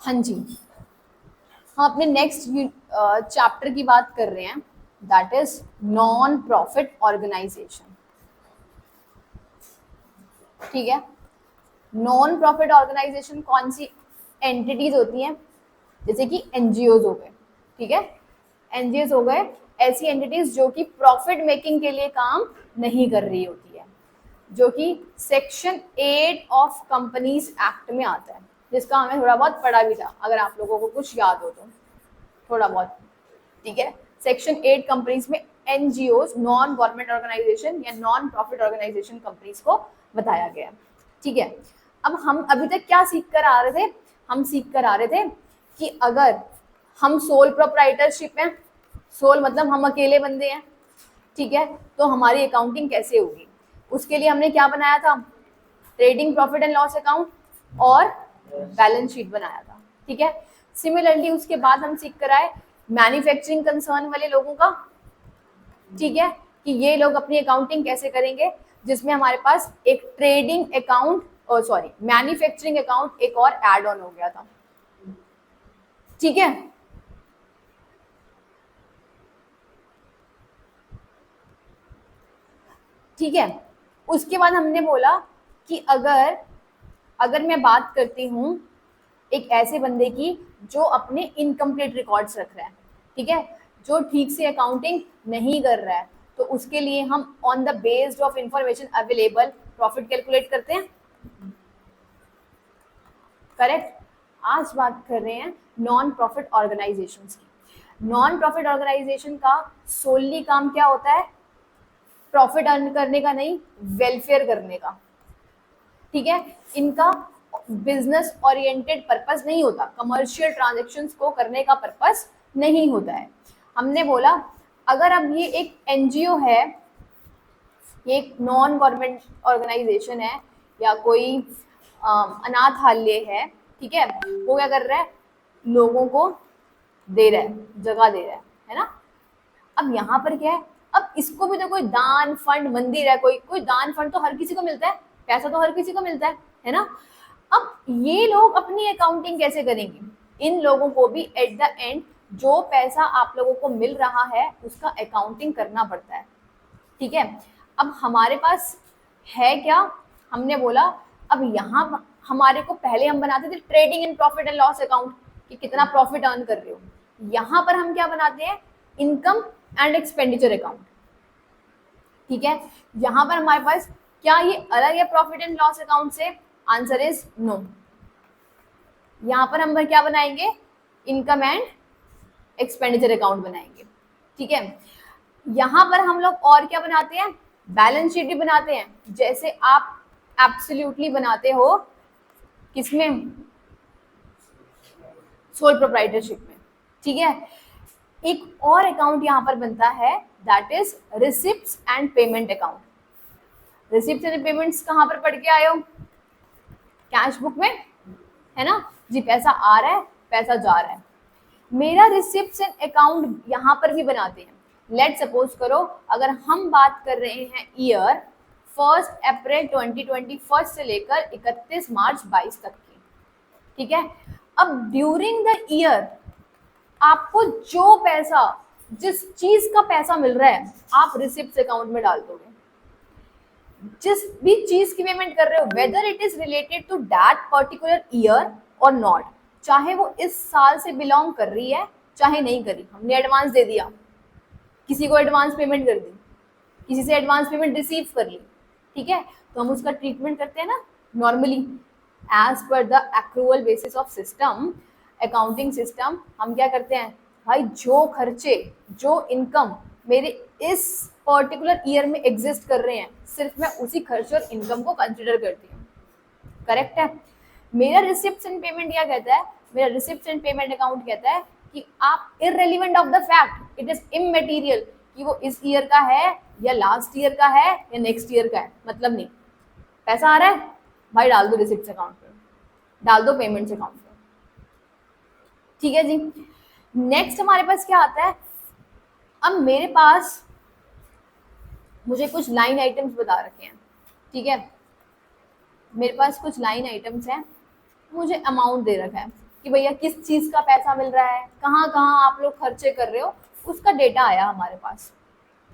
हाँ जी, हम अपने नेक्स्ट चैप्टर की बात कर रहे हैं, that is non profit organisation. ठीक है, नॉन प्रॉफिट ऑर्गेनाइजेशन कौन सी एंटिटीज होती हैं? जैसे कि एनजीओज हो गए। ठीक है, एनजीओज हो गए ऐसी एंटिटीज जो कि प्रॉफिट मेकिंग के लिए काम नहीं कर रही होती है, जो कि सेक्शन 8 ऑफ कंपनीज एक्ट में आता है, जिसका हमें थोड़ा बहुत पढ़ा भी था, अगर आप लोगों को कुछ याद हो तो थोड़ा बहुत। ठीक है, सेक्शन 8 कंपनीज में एनजीओ, नॉन गवर्नमेंट ऑर्गेनाइजेशन या नॉन प्रॉफिट ऑर्गेनाइजेशन कंपनीज को बताया गया। ठीक है, अब हम अभी तक क्या सीख कर आ रहे थे? हम सीख कर आ रहे थे कि अगर हम सोल प्रोप्राइटरशिप में, सोल मतलब हम अकेले बंदे हैं, ठीक है, तो हमारी अकाउंटिंग कैसे होगी? उसके लिए हमने क्या बनाया था? Trading profit and loss account और बैलेंस शीट बनाया था। ठीक है, सिमिलरली उसके बाद हम सीख कर आए मैन्युफैक्चरिंग कंसर्न वाले लोगों का। ठीक है, कि ये लोग अपनी अकाउंटिंग कैसे करेंगे, जिसमें हमारे पास एक ट्रेडिंग अकाउंट और सॉरी मैन्युफैक्चरिंग अकाउंट एक और एड ऑन हो गया था। ठीक है, ठीक है, उसके बाद हमने बोला कि अगर अगर मैं बात करती हूँ एक ऐसे बंदे की जो अपने इनकम्प्लीट रिकॉर्ड्स रख रहा है, ठीक है, जो ठीक से अकाउंटिंग नहीं कर रहा है, तो उसके लिए हम on the based of information available profit calculate करते हैं। करेक्ट। आज बात कर रहे हैं नॉन प्रॉफिट ऑर्गेनाइजेशन की। नॉन प्रॉफिट ऑर्गेनाइजेशन का सोलली काम क्या होता है? प्रॉफिट अर्न करने का नहीं, वेलफेयर करने का। ठीक है, इनका बिजनेस ओरिएंटेड पर्पस नहीं होता, कमर्शियल ट्रांजेक्शन्स को करने का पर्पस नहीं होता है। हमने बोला अगर अब ये एक एनजीओ है, ये एक नॉन गवर्नमेंट ऑर्गेनाइजेशन है या कोई अनाथालय है, ठीक है, वो क्या कर रहा है? लोगों को दे रहा है, जगह दे रहा है ना। अब यहाँ पर क्या है? अब इसको भी तो कोई दान फंड, मंदिर है, कोई कोई दान फंड तो हर किसी को मिलता है, पैसा तो हर किसी को मिलता है ना। अब ये लोग अपनी अकाउंटिंग कैसे करेंगे? इन लोगों को भी एट द एंड जो पैसा आप लोगों को मिल रहा है उसका अकाउंटिंग करना पड़ता है। ठीक है, अब हमारे पास है क्या? हमने बोला अब यहाँ हमारे को पहले हम बनाते थे trading in profit and loss account कि कितना प्रॉफिट अर्न कर रहे हो। यहाँ पर हम क्या बनाते हैं? Income and expenditure account. ठीक है, यहाँ पर हमारे पास क्या ये अलग है प्रॉफिट एंड लॉस अकाउंट से? Answer is no. यहाँ पर हम क्या बनाएंगे? इनकम एंड एक्सपेंडिचर अकाउंट बनाएंगे। ठीक है, यहाँ पर हम लोग और क्या बनाते हैं? बैलेंस शीट भी बनाते हैं, जैसे आप एब्सोल्युटली बनाते हो किसमें? सोल प्रोप्राइटरशिप में। ठीक है, एक और अकाउंट यहाँ पर बनता है, that is receipts and payment account. Receipts and payments कहाँ पर पढ़ के आए हो? कैश बुक में, है ना जी। पैसा आ रहा है, पैसा जा रहा है। मेरा रिसिप्ट्स एंड अकाउंट यहाँ पर भी बनाते हैं। लेट सपोज करो अगर हम बात कर रहे हैं ईयर 1 अप्रैल 2021 से लेकर 31 मार्च 22 तक की। ठीक है, अब ड्यूरिंग द ईयर आपको जो पैसा, जिस चीज का पैसा मिल रहा है, आप रिसिप्ट अकाउंट में डाल दोगे। जिस भी चीज की पेमेंट कर रहे हो, whether it is related to that particular year और नॉट, चाहे वो इस साल से बिलोंग कर रही है चाहे नहीं करी, हमने एडवांस दे दिया, किसी को एडवांस पेमेंट कर दी, किसी से एडवांस पेमेंट रिसीव कर ली, ठीक है, तो हम उसका ट्रीटमेंट करते हैं ना normally as per the accrual basis of system, accounting system. हम क्या करते हैं भाई, जो खर्चे, जो इनकम मेरे इस पर्टिकुलर ईयर में एग्जिस्ट कर रहे हैं, सिर्फ मैं उसी खर्च और इनकम को कंसिडर करती हूँ। करेक्ट है। मेरा रिसिप्ट एंड पेमेंट क्या कहता है? मेरा रिसिप्ट एंड पेमेंट अकाउंट कहता है कि आप irrelevant of the fact, it is immaterial कि वो इस ईयर का है या लास्ट ईयर का है या नेक्स्ट ईयर का है, मतलब नहीं। पैसा आ रहा है भाई, डाल दो रिसिप्ट अकाउंट पे, डाल दो पेमेंट्स अकाउंट पे। ठीक है जी। नेक्स्ट हमारे पास क्या आता है? अब मेरे पास मुझे कुछ लाइन आइटम्स बता रखे हैं। ठीक है, मेरे पास कुछ लाइन आइटम्स हैं, मुझे अमाउंट दे रखा है। कि भैया किस चीज का पैसा मिल रहा है, कहाँ कहाँ आप लोग खर्चे कर रहे हो, उसका डेटा आया हमारे पास।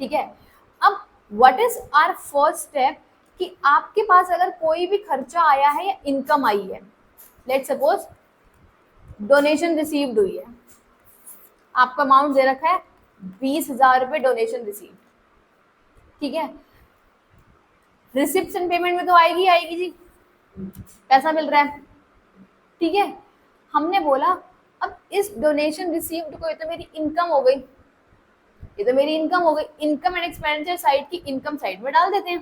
ठीक है, अब what is our first step कि आपके पास अगर कोई भी खर्चा आया है या इनकम आई है, लेट सपोज डोनेशन रिसीव्ड हुई है, आपका अमाउंट दे रखा है 20,000 रुपये डोनेशन रिसीव, ठीक है, रिसिप्ट एंड पेमेंट में तो आएगी आएगी जी, पैसा मिल रहा है, ठीक है। हमने बोला अब इस डोनेशन रिसीव्ड को, ये तो मेरी इनकम हो गई, ये तो मेरी इनकम हो गई, इनकम एंड एक्सपेंडिचर साइड की इनकम साइड में डाल देते हैं,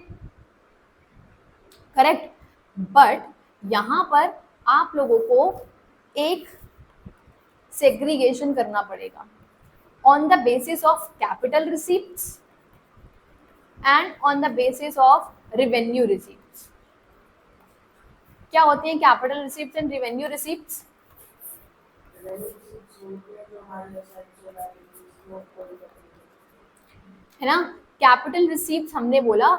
करेक्ट। बट यहां पर आप लोगों को एक सेग्रीगेशन करना पड़ेगा on the basis of capital receipts and on the basis of revenue receipts. क्या होती हैं capital receipts and revenue receipts? है ना, कैपिटल रिसीप्ट्स हमने बोला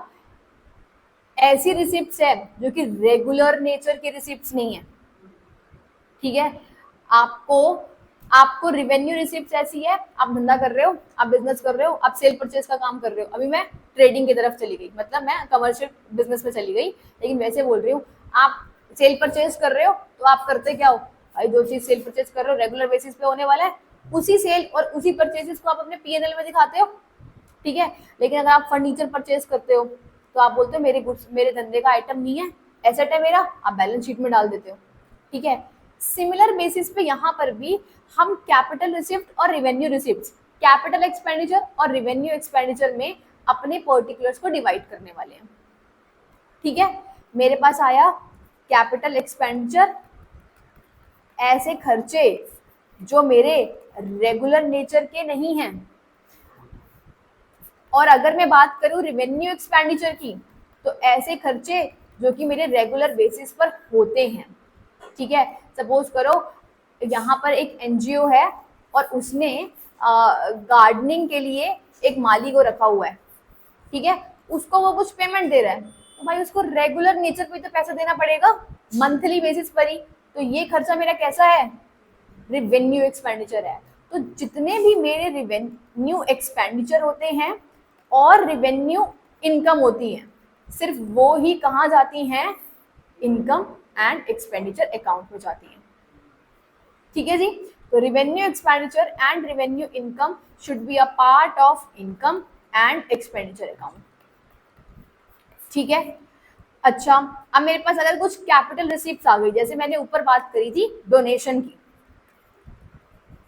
ऐसी रिसिप्ट्स है जो कि रेगुलर नेचर की रिसिप्ट्स नहीं है, ठीक है। आपको रेवेन्यू रिसिप्ट्स ऐसी है, आप धंधा कर रहे हो, आप बिजनेस कर रहे हो, आप सेल परचेज का काम कर रहे हो। अभी मैं ट्रेडिंग की तरफ चली गई, मतलब मैं कमर्शियल बिजनेस में चली गई, लेकिन वैसे बोल रही हूँ, आप सेल परचेज कर रहे हो तो आप करते क्या हो भाई, जो चीज सेल परचेज कर रहे हो रेगुलर बेसिस पे होने वाला है, उसी सेल और उसी परचेजेस को आप अपने पीएनएल में दिखाते हो, ठीक है। लेकिन अगर आप फर्नीचर परचेज करते हो तो आप बोलते हो मेरे गुड्स, मेरे धंधे का आइटम नहीं है, एसेट है मेरा, आप बैलेंस शीट में डाल देते हो, ठीक है। सिमिलर बेसिस पे यहाँ पर भी हम कैपिटल रिसिप्ट और रेवेन्यू रिसिप्ट, कैपिटल एक्सपेंडिचर और रेवेन्यू एक्सपेंडिचर में अपने पर्टिकुलर्स को डिवाइड करने वाले हैं, ठीक है। मेरे पास आया कैपिटल एक्सपेंडिचर, ऐसे खर्चे जो मेरे रेगुलर नेचर के नहीं हैं, और अगर मैं बात करूं रेवेन्यू एक्सपेंडिचर की तो ऐसे खर्चे जो कि मेरे रेगुलर बेसिस पर होते हैं, ठीक है। सपोज करो यहाँ पर एक एनजीओ है और उसने गार्डनिंग के लिए एक माली को रखा हुआ है, ठीक है, उसको वो कुछ पेमेंट दे रहा है, तो भाई उसको रेगुलर नेचर पे तो पैसा देना पड़ेगा, मंथली बेसिस पर ही, तो ये खर्चा मेरा कैसा है, रेवेन्यू एक्सपेंडिचर है। तो जितने भी मेरे रेवेन्यू एक्सपेंडिचर होते हैं और रेवेन्यू इनकम होती है, सिर्फ वो ही कहाँ जाती हैं, इनकम एंड एक्सपेंडिचर अकाउंट में जाती हैं, ठीक है जी। तो revenue expenditure and revenue income should be a part of income and expenditure account, ठीक है। अच्छा, अब मेरे पास अगर कुछ कैपिटल रिसीप्ट्स आ गई, जैसे मैंने ऊपर बात करी थी डोनेशन की,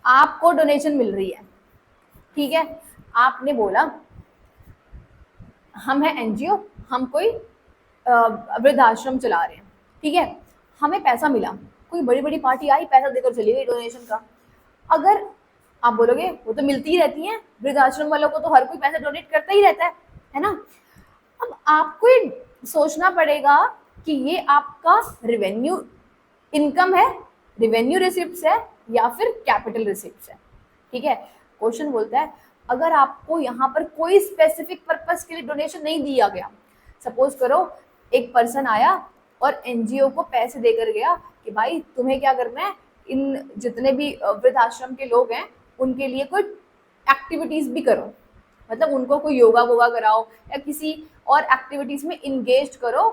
आपको डोनेशन मिल रही है, ठीक है, आपने बोला हम है एनजीओ, हम कोई वृद्धाश्रम चला रहे हैं, ठीक है, हमें पैसा मिला, कोई बड़ी बड़ी पार्टी आई पैसा देकर चली गई डोनेशन का। अगर आप बोलोगे वो तो मिलती ही रहती हैं, वृद्धाश्रम वालों को तो हर कोई पैसा डोनेट करता ही रहता है ना। अब आपको ये सोचना पड़ेगा कि ये आपका रेवेन्यू इनकम है, रेवेन्यू रिसिप्ट्स है या फिर कैपिटल रिसिप्ट्स है, ठीक है। क्वेश्चन बोलता है अगर आपको यहाँ पर कोई स्पेसिफिक पर्पस के लिए डोनेशन नहीं दिया गया, सपोज करो एक पर्सन आया और एनजीओ को पैसे देकर गया कि भाई तुम्हें क्या करना है, इन जितने भी वृद्धाश्रम के लोग हैं उनके लिए कोई एक्टिविटीज भी करो, मतलब उनको कोई योगा वोगा कराओ या किसी और एक्टिविटीज में इंगेज करो,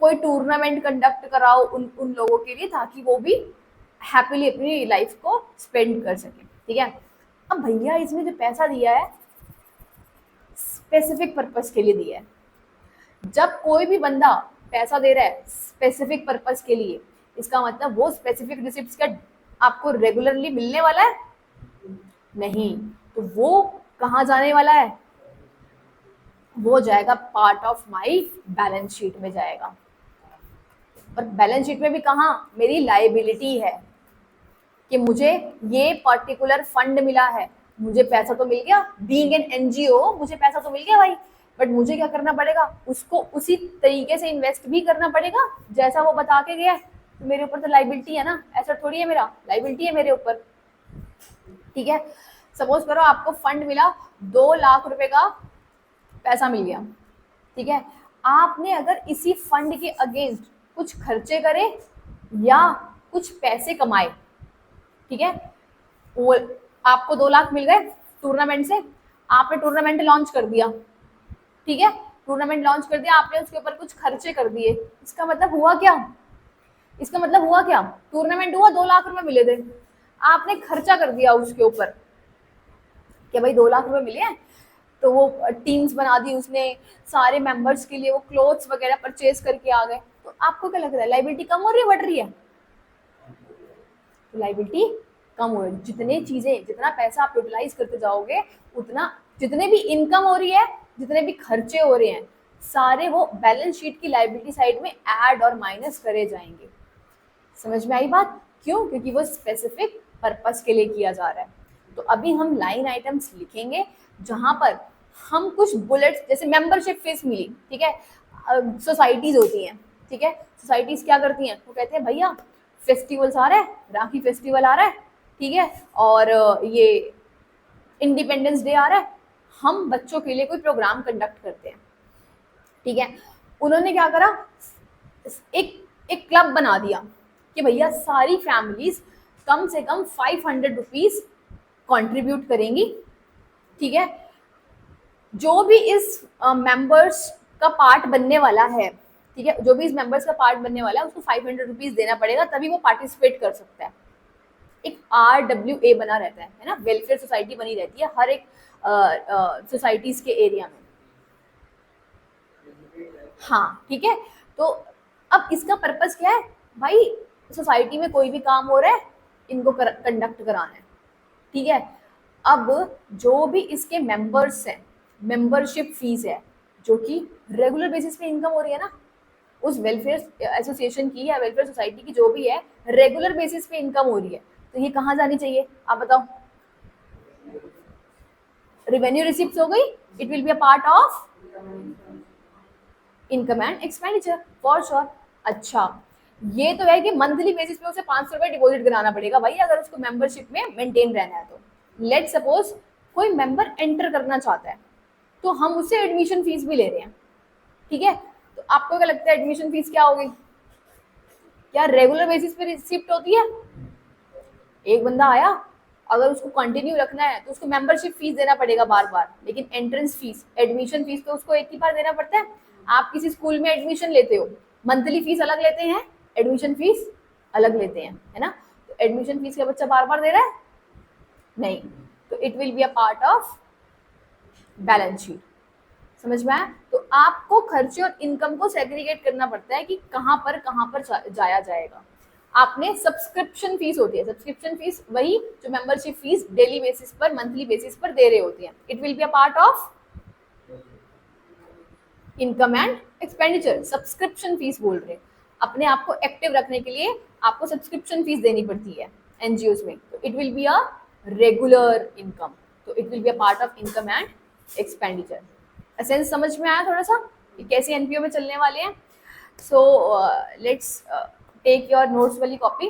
कोई टूर्नामेंट कंडक्ट कराओ उन लोगों के लिए, ताकि वो भी हैप्पीली अपनी लाइफ को स्पेंड कर सके, ठीक है। अब भैया इसमें जो पैसा दिया है स्पेसिफिक पर्पस के लिए दिया है। जब कोई भी बंदा पैसा दे रहा है स्पेसिफिक पर्पस के लिए, इसका मतलब वो स्पेसिफिक रिसिप्ट्स का आपको रेगुलरली मिलने वाला है नहीं, तो वो कहाँ जाने वाला है, वो जाएगा part of my balance sheet में जाएगा, और बैलेंस शीट में भी कहाँ, मेरी लायबिलिटी है कि मुझे ये पर्टिकुलर फंड मिला है, मुझे पैसा तो मिल गया, बीइंग एन एनजीओ मुझे पैसा तो मिल गया भाई, बट मुझे क्या करना पड़ेगा, उसको उसी तरीके से इन्वेस्ट भी करना पड़ेगा जैसा वो बता के गया है। तो मेरे ऊपर तो लायबिलिटी है ना, ऐसा थोड़ी है, मेरा लायबिलिटी है मेरे ऊपर, ठीक है। सपोज करो आपको फंड मिला, 2 लाख रुपए का पैसा मिल गया, ठीक है, आपने अगर इसी फंड के अगेंस्ट कुछ खर्चे करे या कुछ पैसे कमाए, ठीक है, वो आपको 2 लाख मिल गए टूर्नामेंट से, आपने टूर्नामेंट लॉन्च कर दिया, ठीक है, टूर्नामेंट लॉन्च कर दिया, आपने उसके ऊपर कुछ खर्चे कर दिए, इसका मतलब हुआ क्या, इसका मतलब हुआ क्या, टूर्नामेंट हुआ, 2 लाख रुपए मिले थे, आपने खर्चा कर दिया उसके ऊपर कि भाई 2 लाख रुपए मिले हैं, तो वो टीम्स बना दी उसने, सारे मेंबर्स के लिए वो क्लोथ्स वगैरह परचेज करके आ गए, तो आपको क्या लग रहा है लाइबिलिटी कम हो रही है बढ़ रही है? तो लाइबिलिटी कम हो रही है, जितने चीजें जितना पैसा आप यूटिलाइज करते जाओगे उतना, जितने भी इनकम हो रही है, जितने भी खर्चे हो रहे हैं, सारे वो बैलेंस शीट की लाइबिलिटी साइड में ऐड और माइनस करे जाएंगे। समझ में आई बात? क्यों? क्योंकि वो स्पेसिफिक पर्पस के लिए किया जा रहा है। तो अभी हम लाइन आइटम्स लिखेंगे जहां पर हम कुछ बुलेट्स, जैसे मेंबरशिप फीस मिली, ठीक है, सोसाइटीज होती हैं, ठीक है, सोसाइटीज क्या करती हैं, वो कहते हैं भैया फेस्टिवल्स आ रहा है, राखी फेस्टिवल आ रहा है, ठीक है, और ये इंडिपेंडेंस डे आ रहा है, हम बच्चों के लिए कोई प्रोग्राम कंडक्ट करते हैं, ठीक है, उन्होंने क्या करा, एक क्लब बना दिया कि भैया सारी फैमिलीज कम से कम 500 रुपीज कॉन्ट्रीब्यूट करेंगी, ठीक है, जो भी इस मेंबर्स का पार्ट बनने वाला है, ठीक है, जो भी इस मेंबर्स का पार्ट बनने वाला है उसको 500 रुपीज देना पड़ेगा, तभी वो पार्टिसिपेट कर सकता है। एक RWA बना रहता है ना, वेलफेयर सोसाइटी बनी रहती है हर एक सोसाइटीज के एरिया में। हाँ, ठीक है, तो अब इसका पर्पस क्या है भाई, सोसाइटी में कोई भी काम हो रहा है, इनको कंडक्ट कराना है, ठीक है, अब जो भी इसके मेंबर्स हैं, मेंबरशिप फीस है जो कि रेगुलर बेसिस पे इनकम हो रही है ना, उस वेलफेयर एसोसिएशन की या वेलफेयर सोसाइटी की जो भी है, रेगुलर बेसिस पे इनकम हो रही है, तो ये कहाँ जानी चाहिए आप बताओ? रेवेन्यू रिसिप्ट हो गई, it will be a part of income and expenditure for sure. अच्छा, ये तो है कि मंथली बेसिस पे उसे 500 रुपए डिपॉजिट कराना पड़ेगा भाई, अगर उसको मेंबरशिप में मेंटेन रहना है तो। लेट सपोज कोई मेंबर एंटर करना चाहता है, तो हम उससे एडमिशन फीस भी ले रहे हैं, ठीक है, तो आपको क्या लगता है एडमिशन फीस क्या होगी? क्या रेगुलर बेसिस पे रिसिप्ट होती है? एक बंदा आया, अगर उसको कंटिन्यू रखना है तो उसको मेंबरशिप फीस देना पड़ेगा बार बार, लेकिन एंट्रेंस फीस, एडमिशन फीस तो उसको एक ही बार देना पड़ता है। आप किसी स्कूल में एडमिशन लेते हो, मंथली फीस अलग लेते हैं, एडमिशन फीस अलग लेते हैं, है ना, तो एडमिशन फीस का बच्चा बार बार दे रहा है नहीं, तो it will be a part of balance sheet. समझ में आया? तो आपको खर्चे और इनकम को सेग्रीगेट करना पड़ता है कि कहाँ पर जाया जाएगा। आपने सब्सक्रिप्शन फीस होती है, सब्सक्रिप्शन फीस वही जो मेंबरशिप फीस डेली बेसिस पर, मंथली बेसिस पर दे रहे होते हैं, it will be a part of income and expenditure. Subscription fees बोल रहे, अपने आप को एक्टिव रखने के लिए आपको सब्सक्रिप्शन फीस देनी पड़ती है एनजीओ में, तो it will be a regular income, तो it will be a part of income and expenditure. Essence समझ में आया थोड़ा सा कि कैसे एनपीओ में चलने वाले हैं? So let's take your notes वाली कॉपी।